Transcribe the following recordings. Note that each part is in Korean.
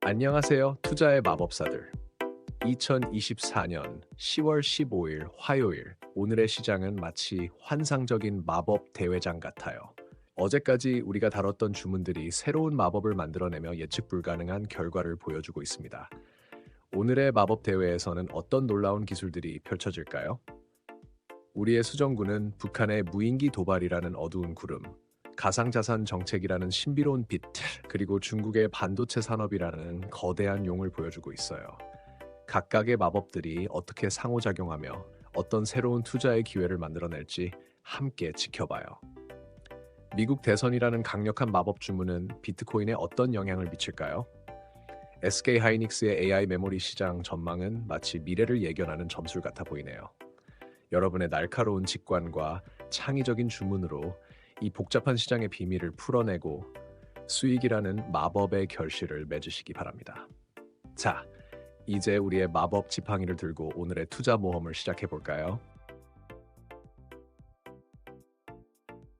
안녕하세요. 투자의 마법사들. 2024년 10월 15일 화요일, 오늘의 시장은 마치 환상적인 마법 대회장 같아요. 어제까지 우리가 다뤘던 주문들이 새로운 마법을 만들어내며 예측 불가능한 결과를 보여주고 있습니다. 오늘의 마법 대회에서는 어떤 놀라운 기술들이 펼쳐질까요? 우리의 수정구는 북한의 무인기 도발이라는 어두운 구름, 가상자산 정책이라는 신비로운 빛, 그리고 중국의 반도체 산업이라는 거대한 용을 보여주고 있어요. 각각의 마법들이 어떻게 상호작용하며 어떤 새로운 투자의 기회를 만들어낼지 함께 지켜봐요. 미국 대선이라는 강력한 마법 주문은 비트코인에 어떤 영향을 미칠까요? SK 하이닉스의 AI 메모리 시장 전망은 마치 미래를 예견하는 점술 같아 보이네요. 여러분의 날카로운 직관과 창의적인 주문으로 이 복잡한 시장의 비밀을 풀어내고 수익이라는 마법의 결실을 맺으시기 바랍니다. 자, 이제 우리의 마법 지팡이를 들고 오늘의 투자 모험을 시작해 볼까요?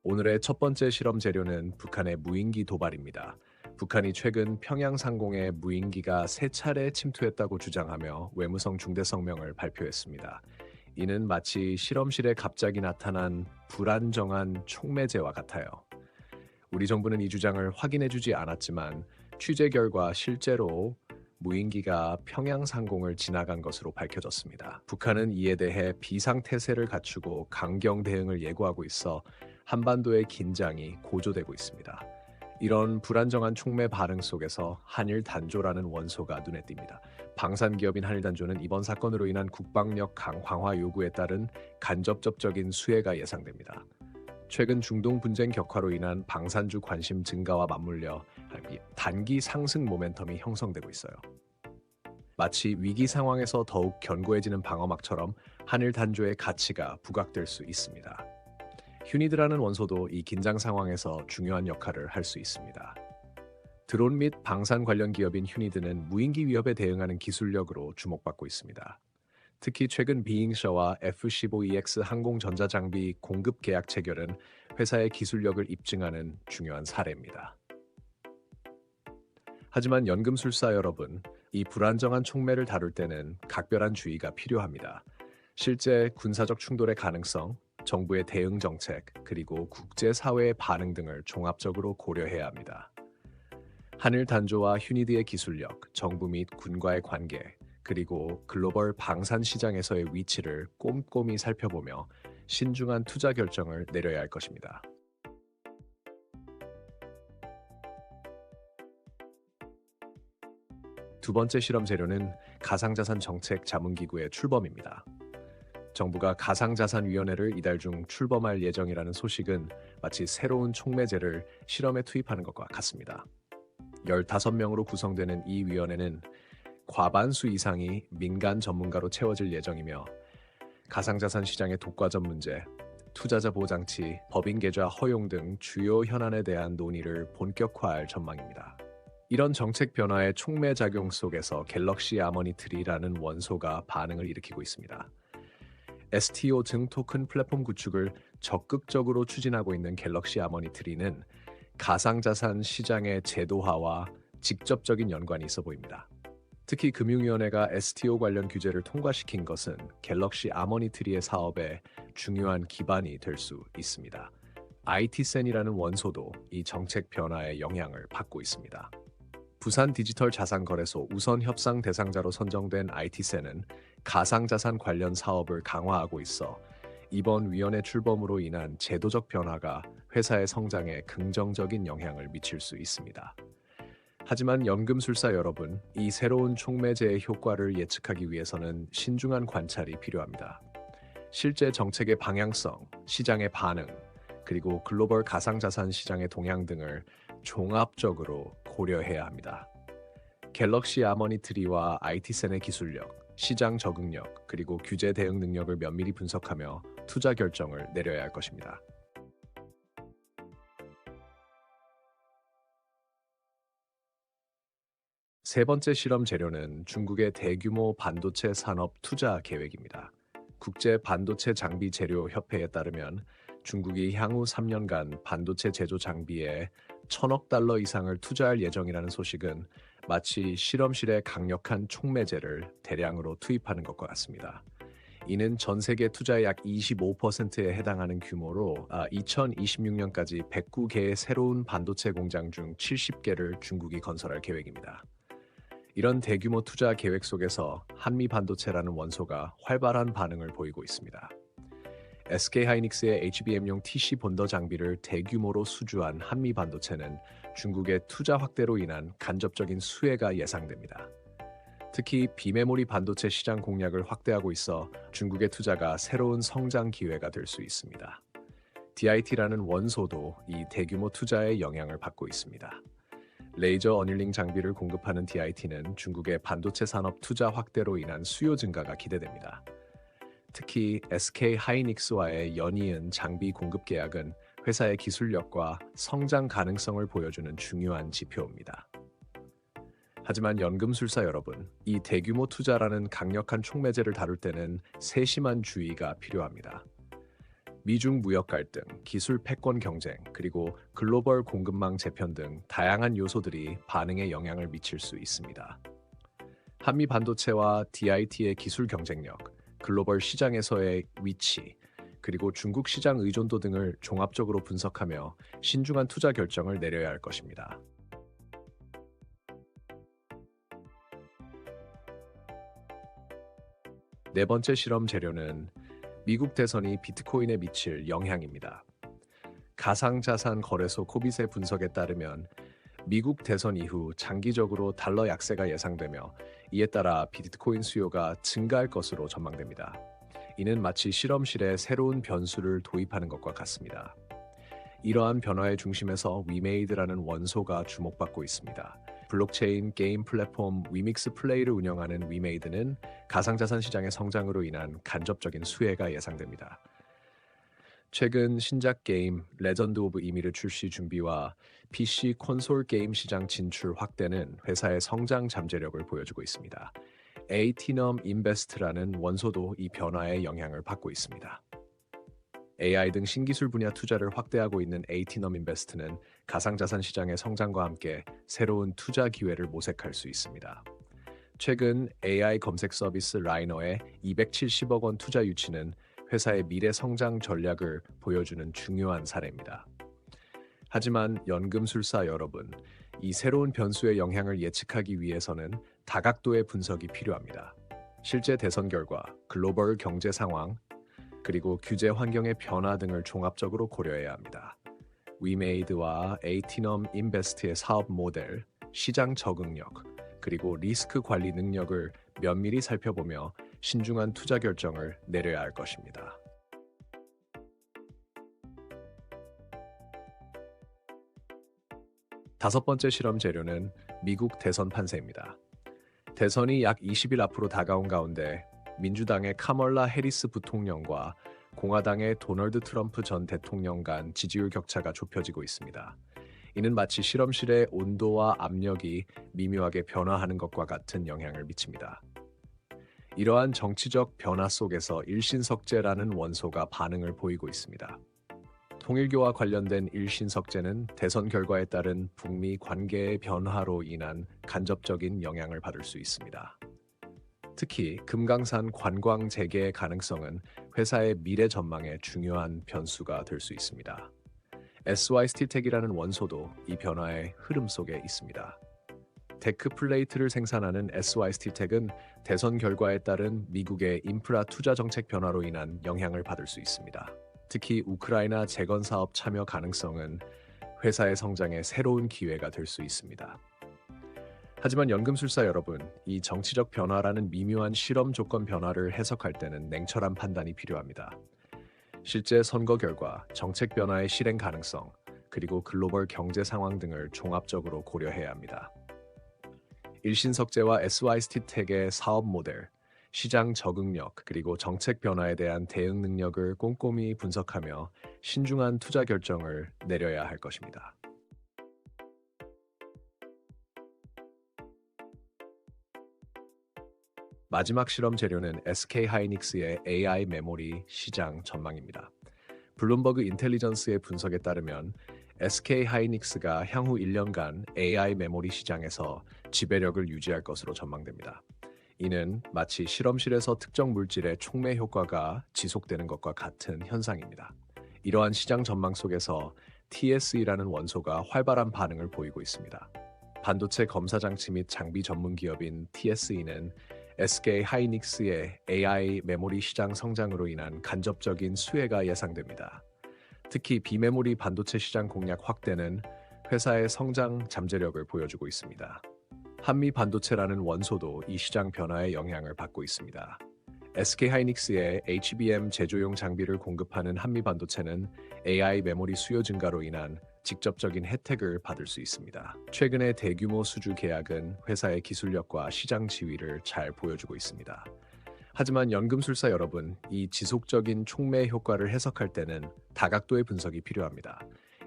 오늘의 첫 번째 실험 재료는 북한의 무인기 도발입니다. 북한이 최근 평양 상공에 무인기가 3차례 침투했다고 주장하며 외무성 중대 성명을 발표했습니다. 이는 마치 실험실에 갑자기 나타난 불안정한 촉매제와 같아요. 우리 정부는 이 주장을 확인해주지 않았지만 취재 결과 실제로 무인기가 평양 상공을 지나간 것으로 밝혀졌습니다. 북한은 이에 대해 비상태세를 갖추고 강경 대응을 예고하고 있어 한반도의 긴장이 고조되고 있습니다. 이런 불안정한 촉매 반응 속에서 한일 단조라는 원소가 눈에 띕니다. 방산기업인 한일 단조는 이번 사건으로 인한 국방력 강화 요구에 따른 간접적인 수혜가 예상됩니다. 최근 중동 분쟁 격화로 인한 방산주 관심 증가와 맞물려 단기 상승 모멘텀이 형성되고 있어요. 마치 위기 상황에서 더욱 견고해지는 방어막처럼 한일 단조의 가치가 부각될 수 있습니다. 휴니드라는 원소도 이 긴장 상황에서 중요한 역할을 할 수 있습니다. 드론 및 방산 관련 기업인 휴니드는 무인기 위협에 대응하는 기술력으로 주목받고 있습니다. 특히 최근 비잉셔와 F-15EX 항공전자 장비 공급 계약 체결은 회사의 기술력을 입증하는 중요한 사례입니다. 하지만 연금술사 여러분, 이 불안정한 촉매를 다룰 때는 각별한 주의가 필요합니다. 실제 군사적 충돌의 가능성, 정부의 대응 정책, 그리고 국제사회의 반응 등을 종합적으로 고려해야 합니다. 한일 단조와 휴니드의 기술력, 정부 및 군과의 관계, 그리고 글로벌 방산 시장에서의 위치를 꼼꼼히 살펴보며 신중한 투자 결정을 내려야 할 것입니다. 두 번째 실험 재료는 가상자산 정책 자문기구의 출범입니다. 정부가 가상자산위원회를 이달 중 출범할 예정이라는 소식은 마치 새로운 촉매제를 실험에 투입하는 것과 같습니다. 15명으로 구성되는 이 위원회는 과반수 이상이 민간 전문가로 채워질 예정이며 가상자산 시장의 독과점 문제, 투자자 보장치, 법인 계좌 허용 등 주요 현안에 대한 논의를 본격화할 전망입니다. 이런 정책 변화의 촉매 작용 속에서 갤럭시 아머니트리라는 원소가 반응을 일으키고 있습니다. STO 등 토큰 플랫폼 구축을 적극적으로 추진하고 있는 갤럭시 아머니트리는 가상자산 시장의 제도화와 직접적인 연관이 있어 보입니다. 특히 금융위원회가 STO 관련 규제를 통과시킨 것은 갤럭시 아머니트리의 사업에 중요한 기반이 될 수 있습니다. IT센이라는 원소도 이 정책 변화의 영향을 받고 있습니다. 부산 디지털 자산거래소 우선 협상 대상자로 선정된 IT센은 가상자산 관련 사업을 강화하고 있어 이번 위원회 출범으로 인한 제도적 변화가 회사의 성장에 긍정적인 영향을 미칠 수 있습니다. 하지만 연금술사 여러분, 이 새로운 촉매제의 효과를 예측하기 위해서는 신중한 관찰이 필요합니다. 실제 정책의 방향성, 시장의 반응, 그리고 글로벌 가상자산 시장의 동향 등을 종합적으로 고려해야 합니다. 갤럭시 아머니트리와 IT센의 기술력, 시장 적응력, 그리고 규제 대응 능력을 면밀히 분석하며 투자 결정을 내려야 할 것입니다. 세 번째 실험 재료는 중국의 대규모 반도체 산업 투자 계획입니다. 국제 반도체 장비 재료 협회에 따르면 중국이 향후 3년간 반도체 제조 장비에 1,000억 달러 이상을 투자할 예정이라는 소식은 마치 실험실에 강력한 촉매제를 대량으로 투입하는 것과 같습니다. 이는 전 세계 투자의 약 25%에 해당하는 규모로 2026년까지 109개의 새로운 반도체 공장 중 70개를 중국이 건설할 계획입니다. 이런 대규모 투자 계획 속에서 한미 반도체라는 원소가 활발한 반응을 보이고 있습니다. SK하이닉스의 HBM용 TC 본더 장비를 대규모로 수주한 한미 반도체는 중국의 투자 확대로 인한 간접적인 수혜가 예상됩니다. 특히 비메모리 반도체 시장 공략을 확대하고 있어 중국의 투자가 새로운 성장 기회가 될 수 있습니다. DIT라는 원소도 이 대규모 투자의 영향을 받고 있습니다. 레이저 어닐링 장비를 공급하는 DIT는 중국의 반도체 산업 투자 확대로 인한 수요 증가가 기대됩니다. 특히 SK하이닉스와의 연이은 장비 공급 계약은 회사의 기술력과 성장 가능성을 보여주는 중요한 지표입니다. 하지만 연금술사 여러분, 이 대규모 투자라는 강력한 촉매제를 다룰 때는 세심한 주의가 필요합니다. 미중 무역 갈등, 기술 패권 경쟁, 그리고 글로벌 공급망 재편 등 다양한 요소들이 반응에 영향을 미칠 수 있습니다. 한미 반도체와 DIT의 기술 경쟁력, 글로벌 시장에서의 위치, 그리고 중국 시장 의존도 등을 종합적으로 분석하며 신중한 투자 결정을 내려야 할 것입니다. 네 번째 실험 재료는 미국 대선이 비트코인에 미칠 영향입니다. 가상자산 거래소 코빗의 분석에 따르면 미국 대선 이후 장기적으로 달러 약세가 예상되며 이에 따라 비트코인 수요가 증가할 것으로 전망됩니다. 이는 마치 실험실에 새로운 변수를 도입하는 것과 같습니다. 이러한 변화의 중심에서 위메이드라는 원소가 주목받고 있습니다. 블록체인 게임 플랫폼 위믹스 플레이를 운영하는 위메이드는 가상자산 시장의 성장으로 인한 간접적인 수혜가 예상됩니다. 최근 신작 게임 레전드 오브 이미르 출시 준비와 PC 콘솔 게임 시장 진출 확대는 회사의 성장 잠재력을 보여주고 있습니다. 에이티넘 인베스트라는 원소도 이 변화에 영향을 받고 있습니다. AI 등 신기술 분야 투자를 확대하고 있는 에이티넘 인베스트는 가상자산 시장의 성장과 함께 새로운 투자 기회를 모색할 수 있습니다. 최근 AI 검색 서비스 라이너의 270억 원 투자 유치는 회사의 미래 성장 전략을 보여주는 중요한 사례입니다. 하지만 연금술사 여러분, 이 새로운 변수의 영향을 예측하기 위해서는 다각도의 분석이 필요합니다. 실제 대선 결과, 글로벌 경제 상황, 그리고 규제 환경의 변화 등을 종합적으로 고려해야 합니다. 위메이드와 에이티넘 인베스트의 사업 모델, 시장 적응력, 그리고 리스크 관리 능력을 면밀히 살펴보며 신중한 투자 결정을 내려야 할 것입니다. 다섯 번째 실험 재료는 미국 대선 판세입니다. 대선이 약 20일 앞으로 다가온 가운데 민주당의 카멀라 해리스 부통령과 공화당의 도널드 트럼프 전 대통령 간 지지율 격차가 좁혀지고 있습니다. 이는 마치 실험실의 온도와 압력이 미묘하게 변화하는 것과 같은 영향을 미칩니다. 이러한 정치적 변화 속에서 일신석제라는 원소가 반응을 보이고 있습니다. 통일교와 관련된 일신석제는 대선 결과에 따른 북미 관계의 변화로 인한 간접적인 영향을 받을 수 있습니다. 특히 금강산 관광 재개의 가능성은 회사의 미래 전망에 중요한 변수가 될 수 있습니다. SYST텍이라는 원소도 이 변화의 흐름 속에 있습니다. 데크 플레이트를 생산하는 SYST텍은 대선 결과에 따른 미국의 인프라 투자 정책 변화로 인한 영향을 받을 수 있습니다. 특히 우크라이나 재건 사업 참여 가능성은 회사의 성장에 새로운 기회가 될 수 있습니다. 하지만 연금술사 여러분, 이 정치적 변화라는 미묘한 실험 조건 변화를 해석할 때는 냉철한 판단이 필요합니다. 실제 선거 결과, 정책 변화의 실행 가능성, 그리고 글로벌 경제 상황 등을 종합적으로 고려해야 합니다. 일신석제와 SYST텍의 사업 모델, 시장 적응력, 그리고 정책 변화에 대한 대응 능력을 꼼꼼히 분석하며 신중한 투자 결정을 내려야 할 것입니다. 마지막 실험 재료는 SK하이닉스의 AI 메모리 시장 전망입니다. 블룸버그 인텔리전스의 분석에 따르면 SK 하이닉스가 향후 1년간 AI 메모리 시장에서 지배력을 유지할 것으로 전망됩니다. 이는 마치 실험실에서 특정 물질의 촉매 효과가 지속되는 것과 같은 현상입니다. 이러한 시장 전망 속에서 TSE라는 원소가 활발한 반응을 보이고 있습니다. 반도체 검사 장치 및 장비 전문 기업인 TSE는 SK 하이닉스의 AI 메모리 시장 성장으로 인한 간접적인 수혜가 예상됩니다. 특히 비메모리 반도체 시장 공략 확대는 회사의 성장 잠재력을 보여주고 있습니다. 한미 반도체라는 원소도 이 시장 변화에 영향을 받고 있습니다. SK 하이닉스의 HBM 제조용 장비를 공급하는 한미 반도체는 AI 메모리 수요 증가로 인한 직접적인 혜택을 받을 수 있습니다. 최근의 대규모 수주 계약은 회사의 기술력과 시장 지위를 잘 보여주고 있습니다. 하지만 연금술사 여러분, 이 지속적인 촉매 효과를 해석할 때는 다각도의 분석이 필요합니다.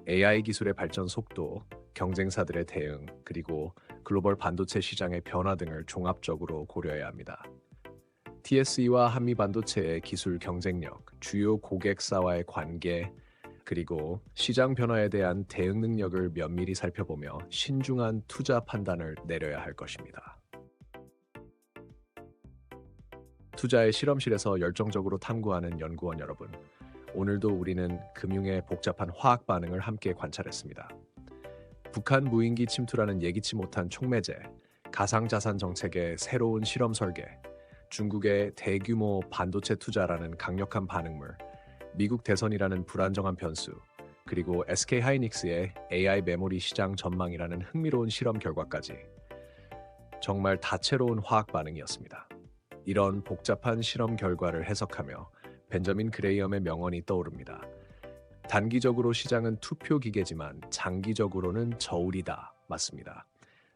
AI 기술의 발전 속도, 경쟁사들의 대응, 그리고 글로벌 반도체 시장의 변화 등을 종합적으로 고려해야 합니다. TSE와 한미 반도체의 기술 경쟁력, 주요 고객사와의 관계, 그리고 시장 변화에 대한 대응 능력을 면밀히 살펴보며 신중한 투자 판단을 내려야 할 것입니다. 투자의 실험실에서 열정적으로 탐구하는 연구원 여러분, 오늘도 우리는 금융의 복잡한 화학 반응을 함께 관찰했습니다. 북한 무인기 침투라는 예기치 못한 촉매제, 가상자산 정책의 새로운 실험 설계, 중국의 대규모 반도체 투자라는 강력한 반응물, 미국 대선이라는 불안정한 변수, 그리고 SK 하이닉스의 AI 메모리 시장 전망이라는 흥미로운 실험 결과까지 정말 다채로운 화학 반응이었습니다. 이런 복잡한 실험 결과를 해석하며 벤저민 그레이엄의 명언이 떠오릅니다. 단기적으로 시장은 투표 기계지만 장기적으로는 저울이다. 맞습니다.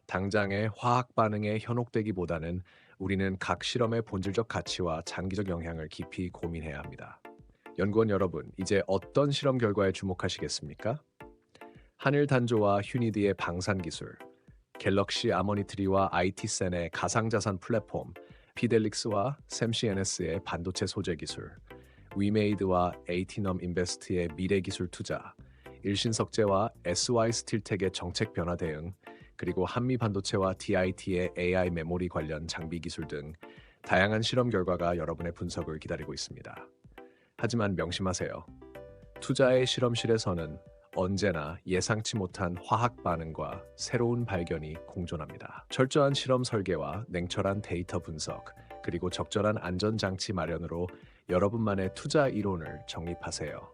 당장의 화학 반응에 현혹되기보다는 우리는 각 실험의 본질적 가치와 장기적 영향을 깊이 고민해야 합니다. 연구원 여러분, 이제 어떤 실험 결과에 주목하시겠습니까? 한일 단조와 휴니드의 방산 기술, 갤럭시 아머니트리와 IT센의 가상자산 플랫폼, 피델릭스와 샘시NS의 반도체 소재 기술, 위메이드와 에이티넘 인베스트의 미래 기술 투자, 일신석재와 SY 스틸텍의 정책 변화 대응, 그리고 한미 반도체와 DIT의 AI 메모리 관련 장비 기술 등 다양한 실험 결과가 여러분의 분석을 기다리고 있습니다. 하지만 명심하세요. 투자의 실험실에서는 언제나 예상치 못한 화학 반응과 새로운 발견이 공존합니다. 철저한 실험 설계와 냉철한 데이터 분석, 그리고 적절한 안전장치 마련으로 여러분만의 투자 이론을 정립하세요.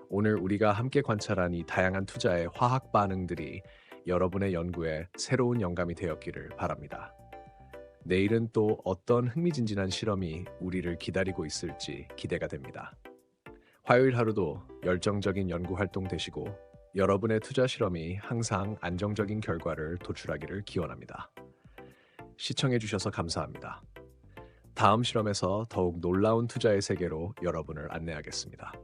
오늘 우리가 함께 관찰한 이 다양한 투자의 화학 반응들이 여러분의 연구에 새로운 영감이 되었기를 바랍니다. 내일은 또 어떤 흥미진진한 실험이 우리를 기다리고 있을지 기대가 됩니다. 화요일 하루도 열정적인 연구 활동 되시고 여러분의 투자 실험이 항상 안정적인 결과를 도출하기를 기원합니다. 시청해주셔서 감사합니다. 다음 실험에서 더욱 놀라운 투자의 세계로 여러분을 안내하겠습니다.